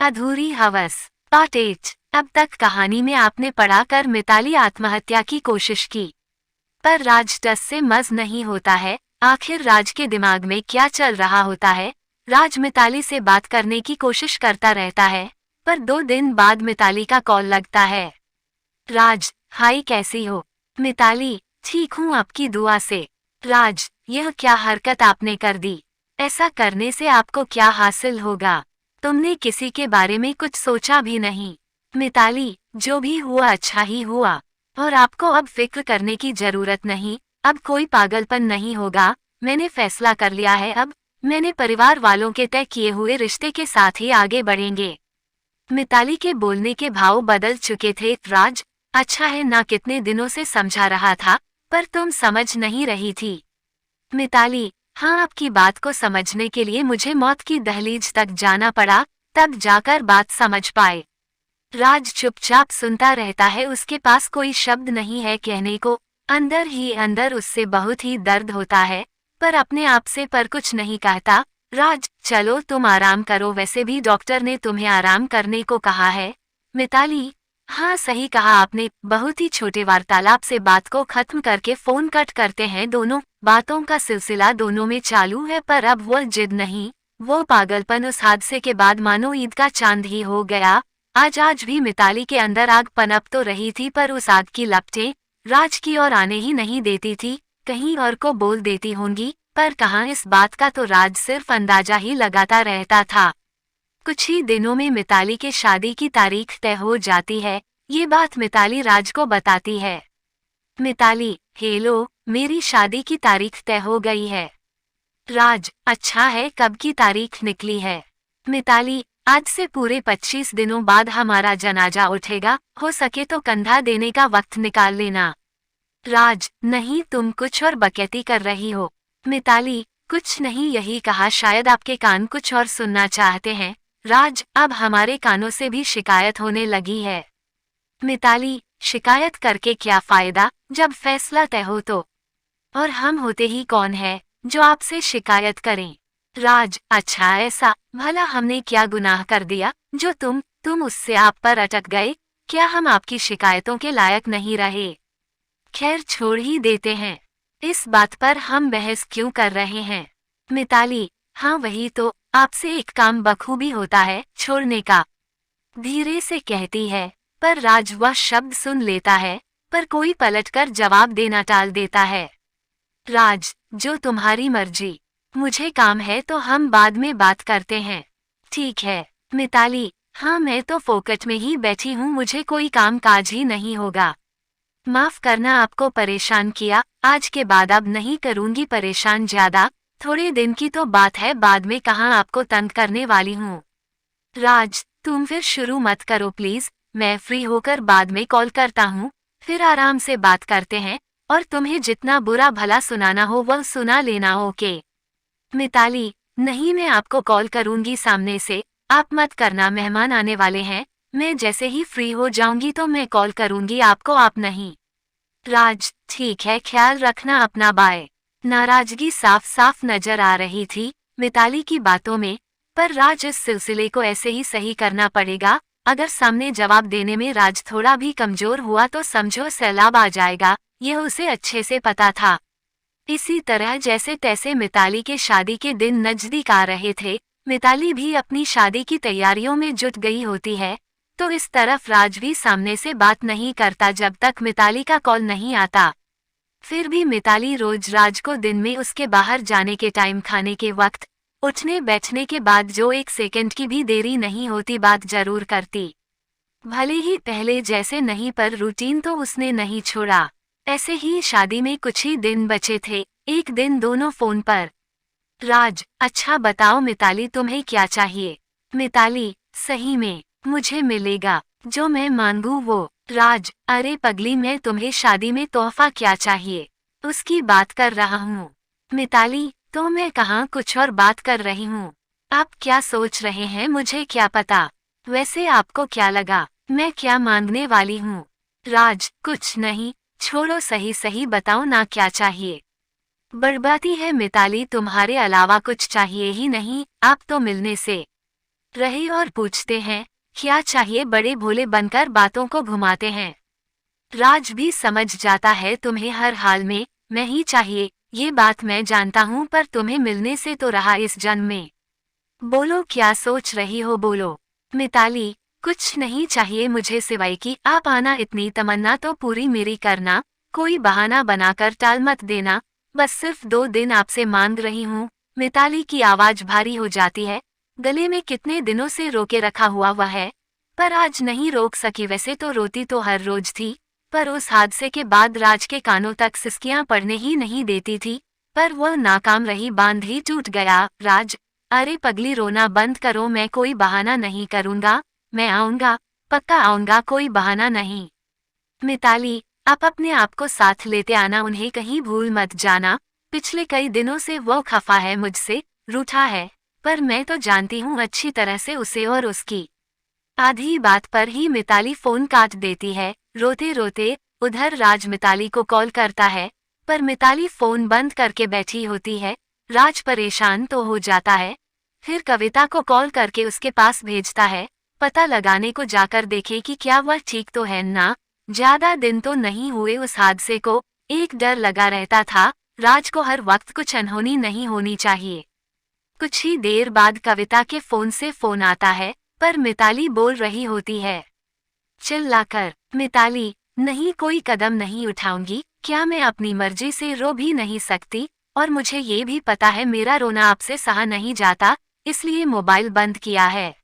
अधूरी हवस पार्ट 8। अब तक कहानी में आपने पढ़ा कर मिताली आत्महत्या की कोशिश की, पर राज टस से मज नहीं होता है। आखिर राज के दिमाग में क्या चल रहा होता है? राज मिताली से बात करने की कोशिश करता रहता है, पर 2 दिन बाद मिताली का कॉल लगता है। राज, हाय कैसी हो? मिताली, ठीक हूँ आपकी दुआ से। राज, यह क्या हरकत आपने कर दी? ऐसा करने से आपको क्या हासिल होगा? तुमने किसी के बारे में कुछ सोचा भी नहीं। मिताली, जो भी हुआ अच्छा ही हुआ, और आपको अब फिक्र करने की जरूरत नहीं। अब कोई पागलपन नहीं होगा। मैंने फैसला कर लिया है। अब मैंने परिवार वालों के तय किए हुए रिश्ते के साथ ही आगे बढ़ेंगे। मिताली के बोलने के भाव बदल चुके थे। राज, अच्छा है ना, कितने दिनों से समझा रहा था, पर तुम समझ नहीं रही थी। मिताली, हाँ, आपकी बात को समझने के लिए मुझे मौत की दहलीज तक जाना पड़ा, तब जाकर बात समझ पाए। राज चुपचाप सुनता रहता है। उसके पास कोई शब्द नहीं है कहने को। अंदर ही अंदर उससे बहुत ही दर्द होता है, पर अपने आप से पर कुछ नहीं कहता। राज, चलो तुम आराम करो, वैसे भी डॉक्टर ने तुम्हें आराम करने को कहा है। मिताली, हाँ सही कहा आपने। बहुत ही छोटे वार्तालाप से बात को खत्म करके फोन कट करते हैं दोनों। बातों का सिलसिला दोनों में चालू है, पर अब वो जिद नहीं, वो पागलपन उस हादसे के बाद मानो ईद का चांद ही हो गया। आज भी मिताली के अंदर आग पनप तो रही थी, पर उस आग की लपटें राज की ओर आने ही नहीं देती थी। कहीं और को बोल देती होंगी, पर कहाँ, इस बात का तो राज सिर्फ अंदाजा ही लगाता रहता था। कुछ ही दिनों में मिताली के शादी की तारीख तय हो जाती है। ये बात मिताली राज को बताती है। मिताली, हेलो, मेरी शादी की तारीख तय हो गई है। राज, अच्छा है, कब की तारीख निकली है? मिताली, आज से पूरे 25 दिनों बाद हमारा जनाजा उठेगा। हो सके तो कंधा देने का वक्त निकाल लेना। राज, नहीं, तुम कुछ और बकैती कर रही हो। मिताली, कुछ नहीं, यही कहा, शायद आपके कान कुछ और सुनना चाहते हैं। राज, अब हमारे कानों से भी शिकायत होने लगी है। मिताली, शिकायत करके क्या फायदा, जब फैसला तय हो तो? और हम होते ही कौन है जो आपसे शिकायत करें? राज, अच्छा ऐसा, भला हमने क्या गुनाह कर दिया जो तुम उससे आप पर अटक गए? क्या हम आपकी शिकायतों के लायक नहीं रहे? खैर, छोड़ ही देते हैं। इस बात पर हम बहस क्यों कर रहे हैं? मिताली, हाँ वही तो, आपसे एक काम बखूबी होता है छोड़ने का, धीरे से कहती है। पर राज वह शब्द सुन लेता है, पर कोई पलटकर जवाब देना टाल देता है। राज, जो तुम्हारी मर्जी, मुझे काम है तो हम बाद में बात करते हैं। ठीक है। मिताली, हाँ मैं तो फोकट में ही बैठी हूँ, मुझे कोई काम काज ही नहीं होगा। माफ करना आपको परेशान किया, आज के बाद अब नहीं करूँगी परेशान ज्यादा। थोड़े दिन की तो बात है, बाद में कहाँ आपको तंग करने वाली हूँ। राज, तुम फिर शुरू मत करो प्लीज, मैं फ्री होकर बाद में कॉल करता हूँ, फिर आराम से बात करते हैं, और तुम्हें जितना बुरा भला सुनाना हो वह सुना लेना, ओके? मिताली, नहीं, मैं आपको कॉल करूँगी सामने से, आप मत करना, मेहमान आने वाले हैं। मैं जैसे ही फ्री हो जाऊंगी तो मैं कॉल करूँगी आपको, आप नहीं। राज, ठीक है, ख्याल रखना अपना, बाय। नाराजगी साफ साफ नजर आ रही थी मिताली की बातों में, पर राज, इस सिलसिले को ऐसे ही सही करना पड़ेगा। अगर सामने जवाब देने में राज थोड़ा भी कमजोर हुआ तो समझो सैलाब आ जाएगा, यह उसे अच्छे से पता था। इसी तरह जैसे तैसे मिताली के शादी के दिन नजदीक आ रहे थे, मिताली भी अपनी शादी की तैयारियों में जुट गई होती है, तो इस तरफ राज भी सामने से बात नहीं करता जब तक मिताली का कॉल नहीं आता। फिर भी मिताली रोज राज को दिन में उसके बाहर जाने के टाइम, खाने के वक्त, उठने बैठने के बाद जो 1 सेकंड की भी देरी नहीं होती, बात जरूर करती। भले ही पहले जैसे नहीं, पर रूटीन तो उसने नहीं छोड़ा। ऐसे ही शादी में कुछ ही दिन बचे थे। एक दिन दोनों फोन पर। राज, अच्छा बताओ मिताली, तुम्हें क्या चाहिए? मिताली, सही में मुझे मिलेगा जो मैं मांगू वो। राज, अरे पगली, मैं तुम्हें शादी में तोहफा क्या चाहिए उसकी बात कर रहा हूँ। मिताली, तो मैं कहाँ कुछ और बात कर रही हूँ। आप क्या सोच रहे हैं मुझे क्या पता। वैसे आपको क्या लगा मैं क्या मांगने वाली हूँ? राज, कुछ नहीं, छोड़ो, सही सही बताओ ना, क्या चाहिए? बड़बाती है मिताली, तुम्हारे अलावा कुछ चाहिए ही नहीं, आप तो मिलने से रहे और पूछते हैं क्या चाहिए, बड़े भोले बनकर बातों को घुमाते हैं। राज भी समझ जाता है तुम्हें हर हाल में मैं ही चाहिए, ये बात मैं जानता हूँ, पर तुम्हें मिलने से तो रहा इस जन्म में। बोलो क्या सोच रही हो, बोलो। मिताली, कुछ नहीं चाहिए मुझे सिवाय कि आप आना, इतनी तमन्ना तो पूरी मेरी करना, कोई बहाना बनाकर टाल मत देना, बस सिर्फ 2 दिन आपसे मांग रही हूँ। मिताली की आवाज भारी हो जाती है, गले में कितने दिनों से रोके रखा हुआ है, पर आज नहीं रोक सकी। वैसे तो रोती तो हर रोज थी, पर उस हादसे के बाद राज के कानों तक सिसकियां पड़ने ही नहीं देती थी, पर वह नाकाम रही, बांध ही टूट गया। राज, अरे पगली रोना बंद करो, मैं कोई बहाना नहीं करूंगा, मैं आऊंगा, पक्का आऊंगा, कोई बहाना नहीं। मिताली, आप अपने आप को साथ लेते आना, उन्हें कहीं भूल मत जाना। पिछले कई दिनों से वो खफा है मुझसे, रूठा है, पर मैं तो जानती हूँ अच्छी तरह से उसे, और उसकी आधी बात पर ही मिताली फोन काट देती है। रोते रोते उधर राज मिताली को कॉल करता है, पर मिताली फोन बंद करके बैठी होती है। राज परेशान तो हो जाता है, फिर कविता को कॉल करके उसके पास भेजता है, पता लगाने को जाकर देखे कि क्या वह ठीक तो है ना। ज्यादा दिन तो नहीं हुए उस हादसे को, एक डर लगा रहता था, राज को हर वक्त कुछ अनहोनी नहीं होनी चाहिए। कुछ ही देर बाद कविता के फोन से फोन आता है, पर मिताली बोल रही होती है चिल्लाकर, मिताली, नहीं, कोई कदम नहीं उठाऊंगी, क्या मैं अपनी मर्जी से रो भी नहीं सकती, और मुझे ये भी पता है मेरा रोना आपसे सहा नहीं जाता, इसलिए मोबाइल बंद किया है।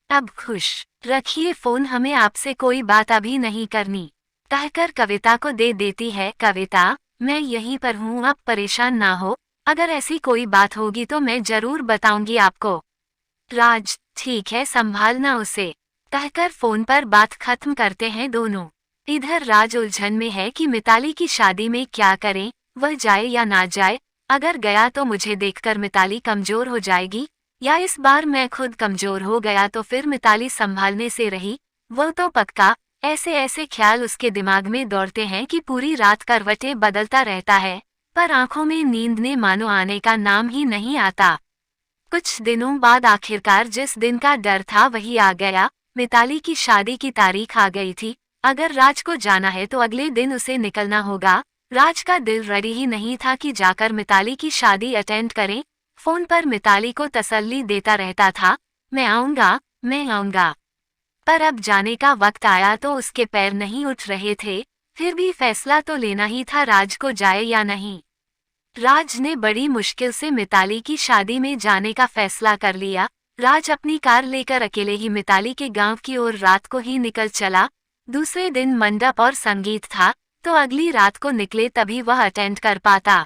अब खुश रखिए फोन, हमें आपसे कोई बात अभी नहीं करनी, कहकर कविता को दे देती है। कविता, मैं यहीं पर हूँ, आप परेशान ना हो, अगर ऐसी कोई बात होगी तो मैं जरूर बताऊंगी आपको। राज, ठीक है, संभालना उसे, कहकर फोन पर बात खत्म करते हैं दोनों। इधर राज उलझन में है कि मिताली की शादी में क्या करें, वह जाए या ना जाए। अगर गया तो मुझे देखकर मिताली कमजोर हो जाएगी, या इस बार मैं खुद कमजोर हो गया तो फिर मिताली संभालने से रही, वो तो पक्का। ऐसे ऐसे ख्याल उसके दिमाग में दौड़ते हैं कि पूरी रात करवटें बदलता रहता है, पर आंखों में नींद ने मानो आने का नाम ही नहीं आता। कुछ दिनों बाद आखिरकार जिस दिन का डर था वही आ गया। मिताली की शादी की तारीख आ गई थी। अगर राज को जाना है तो अगले दिन उसे निकलना होगा। राज का दिल रेडी ही नहीं था कि जाकर मिताली की शादी अटेंड करे। फोन पर मिताली को तसल्ली देता रहता था, मैं आऊंगा, मैं आऊंगा। पर अब जाने का वक्त आया तो उसके पैर नहीं उठ रहे थे। फिर भी फैसला तो लेना ही था, राज को जाए या नहीं। राज ने बड़ी मुश्किल से मिताली की शादी में जाने का फैसला कर लिया। राज अपनी कार लेकर अकेले ही मिताली के गांव की ओर रात को ही निकल चला। दूसरे दिन मंडप और संगीत था, तो अगली रात को निकले तभी वह अटेंड कर पाता।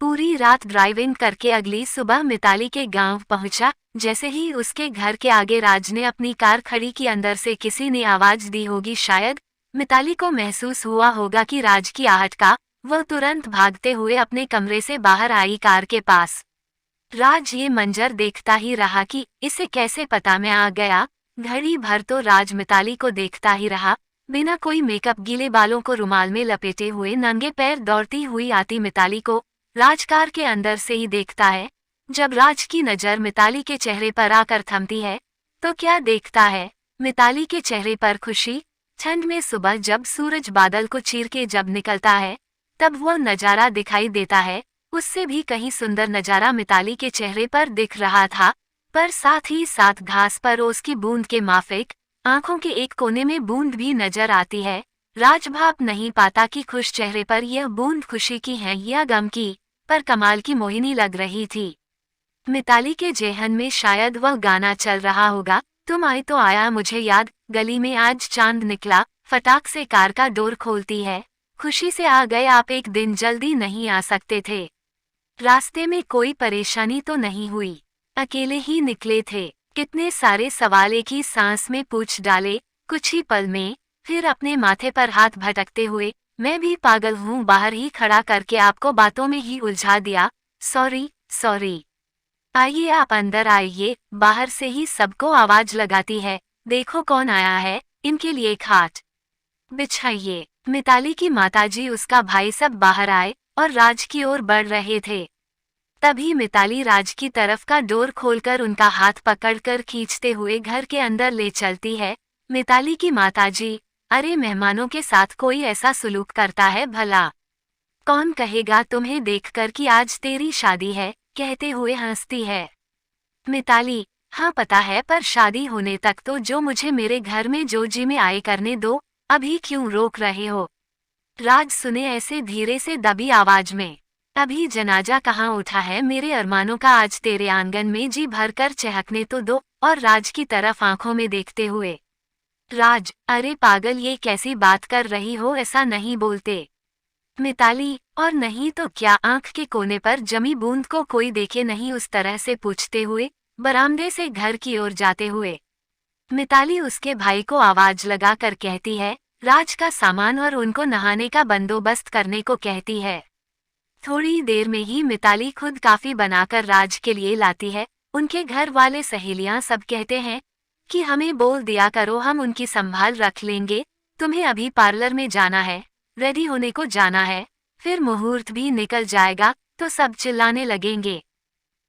पूरी रात ड्राइविंग करके अगली सुबह मिताली के गांव पहुंचा। जैसे ही उसके घर के आगे राज ने अपनी कार खड़ी की, अंदर से किसी ने आवाज दी होगी शायद। मिताली को महसूस हुआ होगा कि राज की आहट का, वह तुरंत भागते हुए अपने कमरे से बाहर आई कार के पास। राज ये मंजर देखता ही रहा कि इसे कैसे पता मैं आ गया। घड़ी भर तो राज मिताली को देखता ही रहा, बिना कोई मेकअप, गीले बालों को रुमाल में लपेटे हुए नंगे पैर दौड़ती हुई आती मिताली को राज कार के अंदर से ही देखता है। जब राज की नजर मिताली के चेहरे पर आकर थमती है, तो क्या देखता है, मिताली के चेहरे पर खुशी। ठंड में सुबह जब सूरज बादल को चीर के जब निकलता है, तब वो नजारा दिखाई देता है। उससे भी कहीं सुंदर नजारा मिताली के चेहरे पर दिख रहा था, पर साथ ही साथ घास पर ओस की बूंद के माफिक आंखों के एक कोने में बूंद भी नजर आती है। राज भाप नहीं पाता कि खुश चेहरे पर यह बूंद खुशी की है या गम की, पर कमाल की मोहिनी लग रही थी। मिताली के जेहन में शायद वह गाना चल रहा होगा, तुम आए तो आया मुझे याद, गली में आज चांद निकला, फटाक से कार का डोर खोलती है, खुशी से आ गए आप, एक दिन जल्दी नहीं आ सकते थे। रास्ते में कोई परेशानी तो नहीं हुई, अकेले ही निकले थे। कितने सारे सवाल एक ही सांस में पूछ डाले। कुछ ही पल में फिर अपने माथे पर हाथ भटकते हुए, मैं भी पागल हूँ, बाहर ही खड़ा करके आपको बातों में ही उलझा दिया, सॉरी सॉरी। आइए आप अंदर आइए, बाहर से ही सबको आवाज लगाती है, देखो कौन आया है, इनके लिए खाट बिछाइए। मिताली की माताजी, उसका भाई सब बाहर आए और राज की ओर बढ़ रहे थे। तभी मिताली राज की तरफ का डोर खोलकर उनका हाथ पकड़कर खींचते हुए घर के अंदर ले चलती है। मिताली की माताजी, अरे मेहमानों के साथ कोई ऐसा सुलूक करता है भला? कौन कहेगा तुम्हें देखकर कि आज तेरी शादी है, कहते हुए हंसती है। मिताली, हाँ पता है, पर शादी होने तक तो जो मुझे मेरे घर में जो जी में आए करने दो, अभी क्यों रोक रहे हो? राज सुने ऐसे धीरे से दबी आवाज में। अभी जनाजा कहाँ उठा है, मेरे अरमानों का आज तेरे आंगन में जी भरकर चहकने तो दो। और राज की तरफ आंखों में देखते हुए, राज, अरे पागल ये कैसी बात कर रही हो, ऐसा नहीं बोलते। मिताली, और नहीं तो क्या? आंख के कोने पर जमी बूंद को कोई देखे नहीं, उस तरह से पूछते हुए बरामदे से घर की ओर जाते हुए मिताली उसके भाई को आवाज लगाकर कहती है, राज का सामान और उनको नहाने का बंदोबस्त करने को कहती है। थोड़ी देर में ही मिताली खुद काफी बनाकर राज के लिए लाती है। उनके घर वाले सहेलियां सब कहते हैं कि हमें बोल दिया करो, हम उनकी संभाल रख लेंगे। तुम्हें अभी पार्लर में जाना है, रेडी होने को जाना है, फिर मुहूर्त भी निकल जाएगा तो सब चिल्लाने लगेंगे।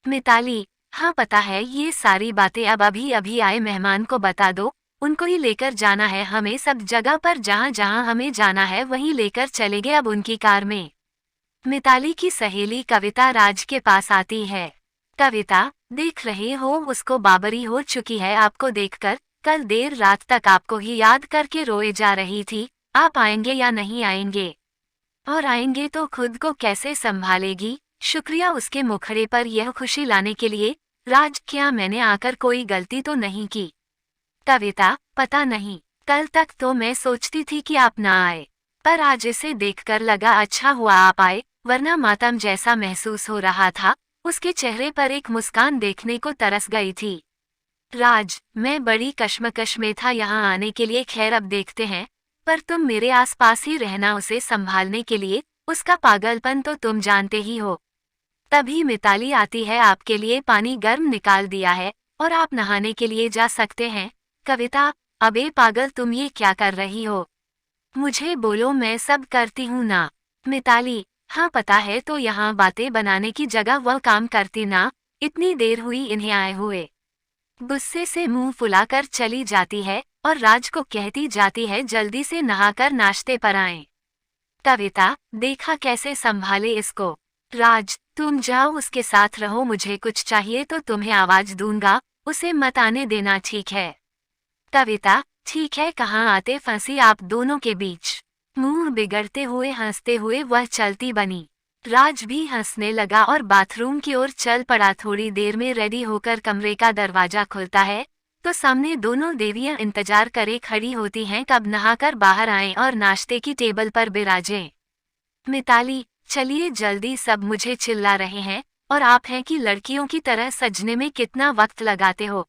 मिताली, हाँ पता है, ये सारी बातें अब अभी अभी आए मेहमान को बता दो, उनको ही लेकर जाना है हमें, सब जगह पर जहाँ जहाँ हमें जाना है वहीं लेकर चलेंगे अब उनकी कार में। मिताली की सहेली कविता राज के पास आती है। कविता, देख रहे हो उसको बाबरी हो चुकी है आपको देखकर, कल देर रात तक आपको ही याद करके रोए जा रही थी। आप आएंगे या नहीं आएंगे? और आएंगे तो खुद को कैसे संभालेगी? शुक्रिया उसके मुखड़े पर यह खुशी लाने के लिए। राज, क्या मैंने आकर कोई गलती तो नहीं की? कविता, पता नहीं, कल तक तो मैं सोचती थी कि आप ना आए, पर आज इसे देखकर लगा अच्छा हुआ आप आए, वरना मातम जैसा महसूस हो रहा था। उसके चेहरे पर एक मुस्कान देखने को तरस गई थी। राज, मैं बड़ी कश्मकश में था यहाँ आने के लिए, खैर अब देखते हैं, पर तुम मेरे आसपास ही रहना उसे संभालने के लिए, उसका पागलपन तो तुम जानते ही हो। तभी मिताली आती है, आपके लिए पानी गर्म निकाल दिया है और आप नहाने के लिए जा सकते हैं। कविता, अबे पागल तुम ये क्या कर रही हो? मुझे बोलो, मैं सब करती हूँ ना। मिताली, हाँ पता है, तो यहाँ बातें बनाने की जगह वह काम करती ना। इतनी देर हुई इन्हें आए हुए। गुस्से से मुंह फुलाकर चली जाती है और राज को कहती जाती है, जल्दी से नहाकर नाश्ते पर आएं। कविता, देखा कैसे संभाले इसको। राज, तुम जाओ उसके साथ रहो, मुझे कुछ चाहिए तो तुम्हें आवाज दूंगा, उसे मत आने देना, ठीक है? कविता, ठीक है, कहाँ आते फंसी आप दोनों के बीच। मुंह बिगड़ते हुए हंसते हुए वह चलती बनी। राज भी हंसने लगा और बाथरूम की ओर चल पड़ा। थोड़ी देर में रेडी होकर कमरे का दरवाजा खुलता है तो सामने दोनों देवियां इंतजार करे खड़ी होती हैं, कब नहाकर बाहर आएं और नाश्ते की टेबल पर बिराजें। मिताली, चलिए जल्दी, सब मुझे चिल्ला रहे हैं और आप हैं कि लड़कियों की तरह सजने में कितना वक्त लगाते हो।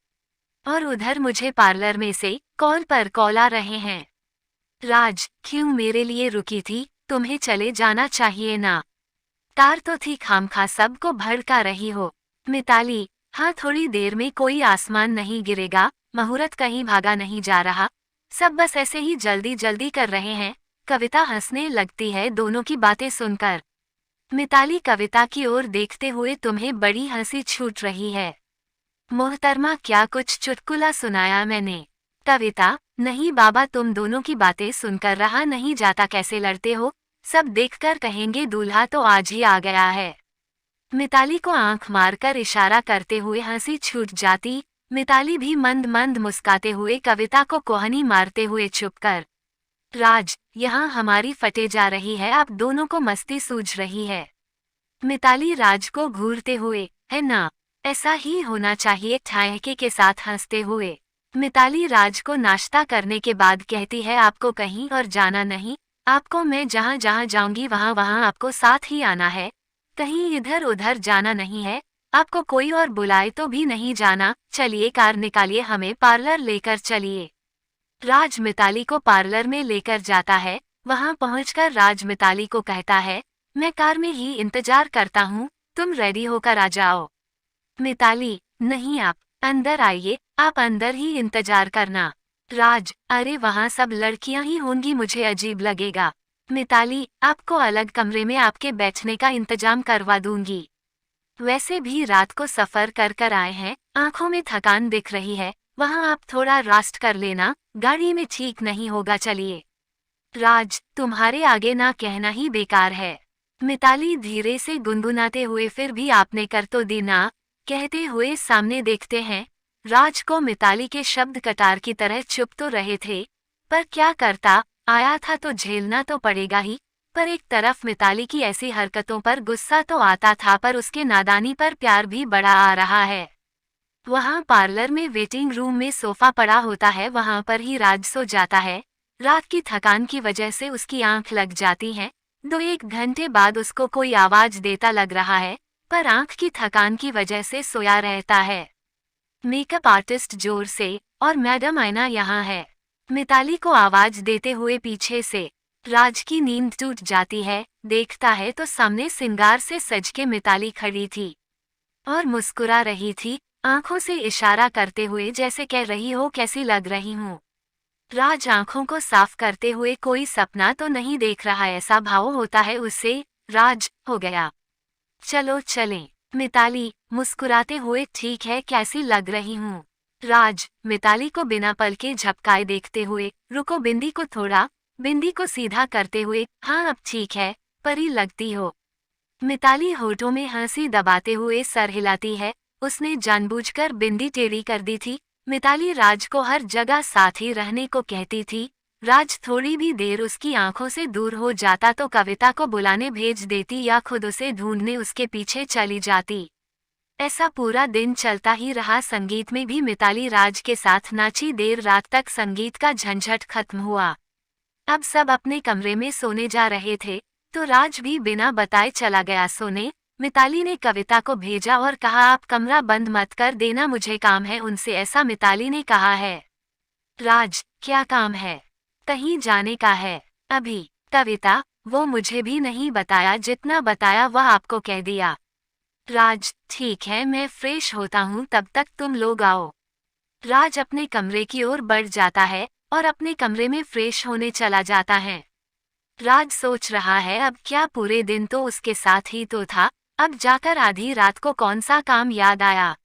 और उधर मुझे पार्लर में से कॉल पर कॉल आ रहे हैं। राज, क्यों मेरे लिए रुकी थी? तुम्हें चले जाना चाहिए ना। कार तो थी, खामखा सबको भड़का रही हो। मिताली, हाँ थोड़ी देर में कोई आसमान नहीं गिरेगा, मुहूर्त कहीं भागा नहीं जा रहा, सब बस ऐसे ही जल्दी जल्दी कर रहे हैं। कविता हंसने लगती है दोनों की बातें सुनकर। मिताली कविता की ओर देखते हुए, तुम्हें बड़ी हंसी छूट रही है मोहतरमा, क्या कुछ चुटकुला सुनाया मैंने? कविता, नहीं बाबा, तुम दोनों की बातें सुनकर रहा नहीं जाता, कैसे लड़ते हो, सब देखकर कहेंगे दूल्हा तो आज ही आ गया है। मिताली को आंख मारकर इशारा करते हुए हंसी छूट जाती। मिताली भी मंद मंद मुस्काते हुए कविता को कोहनी मारते हुए चुप कर। राज, यहाँ हमारी फटे जा रही है, आप दोनों को मस्ती सूझ रही है। मिताली राज को घूरते हुए, है ना, ऐसा ही होना चाहिए, ठायके के साथ हंसते हुए मिताली राज को नाश्ता करने के बाद कहती है, आपको कहीं और जाना नहीं, आपको मैं जहाँ जहाँ जाऊंगी वहाँ वहाँ आपको साथ ही आना है, कहीं इधर उधर जाना नहीं है, आपको कोई और बुलाए तो भी नहीं जाना। चलिए कार निकालिए, हमें पार्लर लेकर चलिए। राज मिताली को पार्लर में लेकर जाता है। वहां पहुंचकर राज मिताली को कहता है, मैं कार में ही इंतजार करता हूँ, तुम रेडी होकर आ जाओ। मिताली, नहीं आप अंदर आइए, आप अंदर ही इंतजार करना। राज, अरे वहाँ सब लड़कियां ही होंगी, मुझे अजीब लगेगा। मिताली, आपको अलग कमरे में आपके बैठने का इंतजाम करवा दूंगी। वैसे भी रात को सफर कर कर आए हैं, आंखों में थकान दिख रही है, वहां आप थोड़ा रेस्ट कर लेना, गाड़ी में ठीक नहीं होगा चलिए। राज, तुम्हारे आगे ना कहना ही बेकार है। मिताली धीरे से गुनगुनाते हुए फिर भी आपने कर तो दी ना, कहते हुए सामने देखते हैं। राज को मिताली के शब्द कटार की तरह चुप तो रहे थे, पर क्या करता, आया था तो झेलना तो पड़ेगा ही। पर एक तरफ मिताली की ऐसी हरकतों पर गुस्सा तो आता था, पर उसके नादानी पर प्यार भी बड़ा आ रहा है। वहां पार्लर में वेटिंग रूम में सोफा पड़ा होता है, वहां पर ही राज सो जाता है। रात की थकान की वजह से उसकी आंख लग जाती है। 2-1 घंटे बाद उसको कोई आवाज देता लग रहा है, पर आंख की थकान की वजह से सोया रहता है। मेकअप आर्टिस्ट जोर से, और मैडम आईना यहाँ है, मिताली को आवाज देते हुए पीछे से। राज की नींद टूट जाती है, देखता है तो सामने सिंगार से सज के मिताली खड़ी थी और मुस्कुरा रही थी, आंखों से इशारा करते हुए जैसे कह रही हो कैसी लग रही हूँ। राज आंखों को साफ करते हुए कोई सपना तो नहीं देख रहा ऐसा भाव होता है उससे। राज, हो गया, चलो चलें। मिताली, मुस्कुराते हुए, ठीक है कैसी लग रही हूँ। राज, मिताली को बिना पल के झपकाए देखते हुए, रुको बिंदी को थोड़ा, बिंदी को सीधा करते हुए, हाँ अब ठीक है, परी लगती हो। मिताली होठों में हंसी दबाते हुए सर हिलाती है, उसने जानबूझकर बिंदी टेढ़ी कर दी थी। मिताली राज को हर जगह साथ ही रहने को कहती थी। राज थोड़ी भी देर उसकी आंखों से दूर हो जाता तो कविता को बुलाने भेज देती या खुद उसे ढूंढने उसके पीछे चली जाती। ऐसा पूरा दिन चलता ही रहा। संगीत में भी मिताली राज के साथ नाची, देर रात तक संगीत का झंझट खत्म हुआ। अब सब अपने कमरे में सोने जा रहे थे, तो राज भी बिना बताए चला गया सोने। मिताली ने कविता को भेजा और कहा आप कमरा बंद मत कर देना, मुझे काम है उनसे, ऐसा मिताली ने कहा है। राज, क्या काम है? कहीं जाने का है। अभी? कविता, वो मुझे भी नहीं बताया, जितना बताया वह आपको कह दिया। राज, ठीक है मैं फ्रेश होता हूँ, तब तक तुम लोग आओ। राज अपने कमरे की ओर बढ़ जाता है और अपने कमरे में फ्रेश होने चला जाता है। राज सोच रहा है अब क्या, पूरे दिन तो उसके साथ ही तो था, अब जाकर आधी रात को कौन सा काम याद आया।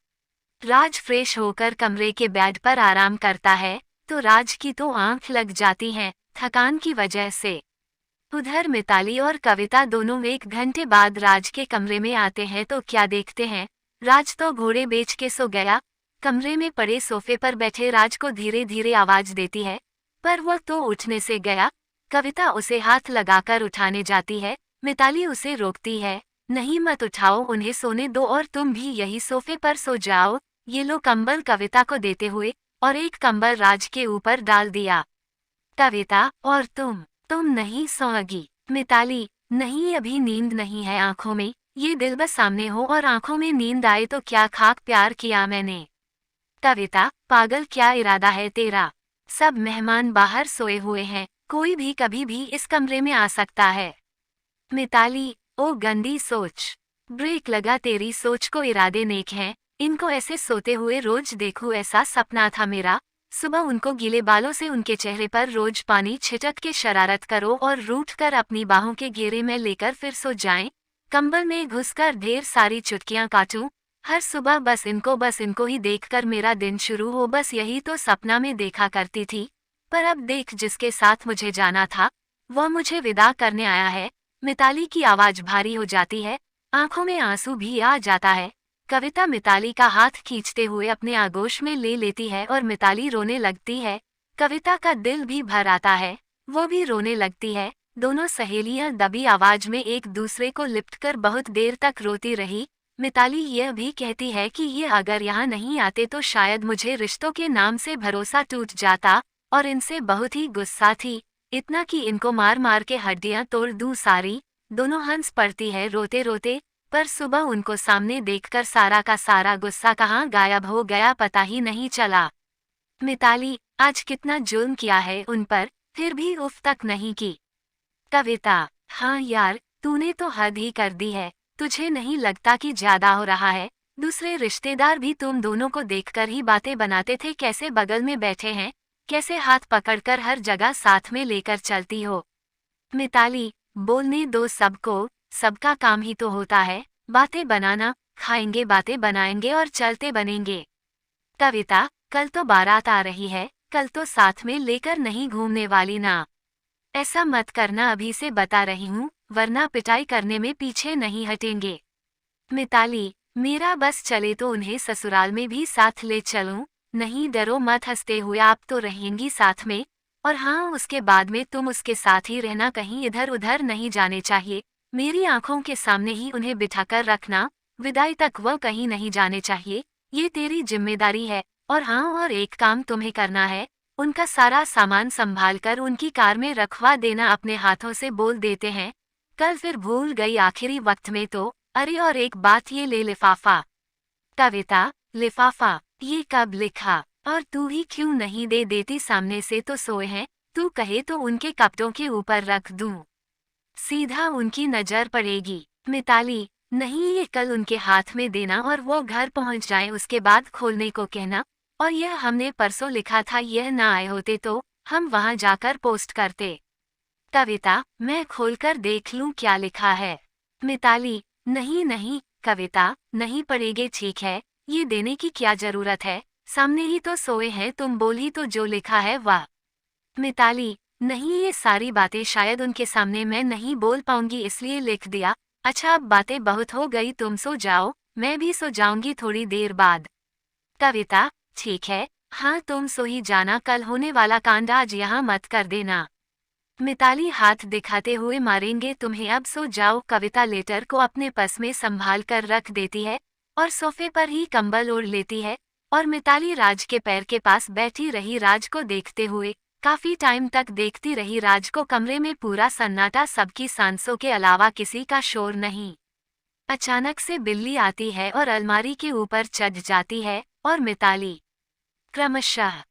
राज फ्रेश होकर कमरे के बेड पर आराम करता है, तो राज की तो आंख लग जाती है थकान की वजह से। उधर मिताली और कविता दोनों 1 घंटे बाद राज के कमरे में आते हैं तो क्या देखते हैं, राज तो घोड़े बेच के सो गया। कमरे में पड़े सोफे पर बैठे राज को धीरे धीरे आवाज देती है, पर वह तो उठने से गया। कविता उसे हाथ लगाकर उठाने जाती है, मिताली उसे रोकती है, नहीं मत उठाओ, उन्हें सोने दो और तुम भी यही सोफे पर सो जाओ। ये लो कंबल, कविता को देते हुए, और एक कंबल राज के ऊपर डाल दिया। कविता, और तुम नहीं सोओगी। मिताली, नहीं अभी नींद नहीं है आंखों में, ये दिल बस सामने हो और आंखों में नींद आए तो क्या खाक प्यार किया मैंने। कविता, पागल क्या इरादा है तेरा, सब मेहमान बाहर सोए हुए हैं, कोई भी कभी भी इस कमरे में आ सकता है। मिताली, ओ गंदी सोच, ब्रेक लगा, तेरी सोच को इरादे नेक हैं, इनको ऐसे सोते हुए रोज देखूं, ऐसा सपना था मेरा। सुबह उनको गीले बालों से उनके चेहरे पर रोज पानी छिटक के शरारत करो और रूठ कर अपनी बाहों के घेरे में लेकर फिर सो जाएं। कंबल में घुसकर ढेर सारी चुटकियां काटूं, हर सुबह बस इनको ही देखकर मेरा दिन शुरू हो, बस यही तो सपना में देखा करती थी। पर अब देख, जिसके साथ मुझे जाना था वह मुझे विदा करने आया है। मिताली की आवाज भारी हो जाती है, आंखों में आंसू भी आ जाता है। कविता मिताली का हाथ खींचते हुए अपने आगोश में ले लेती है और मिताली रोने लगती है। कविता का दिल भी भर आता है, वो भी रोने लगती है। दोनों सहेलियां दबी आवाज में एक दूसरे को लिपटकर बहुत देर तक रोती रही। मिताली यह भी कहती है कि ये अगर यहाँ नहीं आते तो शायद मुझे रिश्तों के नाम से भरोसा टूट जाता, और इनसे बहुत ही गुस्सा थी, इतना कि इनको मार मार के हड्डियां तोड़ दूं सारी। दोनों हंस पड़ती है रोते रोते, पर सुबह उनको सामने देखकर सारा का सारा गुस्सा कहाँ गायब हो गया पता ही नहीं चला। मिताली, आज कितना जुल्म किया है उन पर, फिर भी उफ तक नहीं की। कविता, हाँ यार, तूने तो हद ही कर दी है, तुझे नहीं लगता कि ज्यादा हो रहा है? दूसरे रिश्तेदार भी तुम दोनों को देखकर ही बातें बनाते थे, कैसे बगल में बैठे हैं, कैसे हाथ पकड़कर हर जगह साथ में लेकर चलती हो। मिताली, बोलने दो सबको, सबका काम ही तो होता है बातें बनाना, खाएंगे, बातें बनाएंगे और चलते बनेंगे। कविता, कल तो बारात आ रही है, कल तो साथ में लेकर नहीं घूमने वाली ना। ऐसा मत करना, अभी से बता रही हूँ, वरना पिटाई करने में पीछे नहीं हटेंगे। मिताली, मेरा बस चले तो उन्हें ससुराल में भी साथ ले चलूं? नहीं, डरो मत, हंसते हुए आप तो रहेंगी साथ में। और हाँ, उसके बाद में तुम उसके साथ ही रहना, कहीं इधर उधर नहीं जाने चाहिए। मेरी आंखों के सामने ही उन्हें बिठाकर रखना, विदाई तक वह कहीं नहीं जाने चाहिए। ये तेरी जिम्मेदारी है। और हाँ, और एक काम तुम्हें करना है, उनका सारा सामान संभाल कर उनकी कार में रखवा देना, अपने हाथों से बोल देते हैं। कल फिर भूल गई आखिरी वक्त में तो। अरे और एक बात, ये ले लिफाफा। कविता, लिफाफा? ये कब लिखा? और तू ही क्यों नहीं दे देती? सामने से तो सोए हैं, तू कहे तो उनके कपड़ों के ऊपर रख दूं, सीधा उनकी नजर पड़ेगी। मिताली, नहीं, ये कल उनके हाथ में देना और वो घर पहुंच जाए, उसके बाद खोलने को कहना। और यह हमने परसों लिखा था, यह ना आए होते तो हम वहां जाकर पोस्ट करते। कविता, मैं खोलकर देख लूं क्या लिखा है? मिताली, नहीं नहीं कविता, नहीं पड़ेगे, ठीक है, ये देने की क्या जरूरत है, सामने ही तो सोए हैं, तुम बोल ही तो जो लिखा है वाह। मिताली, नहीं, ये सारी बातें शायद उनके सामने मैं नहीं बोल पाऊंगी, इसलिए लिख दिया। अच्छा, अब बातें बहुत हो गई, तुम सो जाओ, मैं भी सो जाऊंगी थोड़ी देर बाद। कविता, ठीक है, हाँ तुम सो ही जाना, कल होने वाला कांड आज यहाँ मत कर देना। मिताली हाथ दिखाते हुए, मारेंगे तुम्हें, अब सो जाओ। कविता लेटर को अपने पर्स में संभाल कर रख देती है और सोफे पर ही कंबल ओढ़ लेती है। और मिताली राज के पैर के पास बैठी रही, राज को देखते हुए। काफी टाइम तक देखती रही राज को। कमरे में पूरा सन्नाटा, सबकी सांसों के अलावा किसी का शोर नहीं। अचानक से बिल्ली आती है और अलमारी के ऊपर चढ़ जाती है और मिताली क्रमशः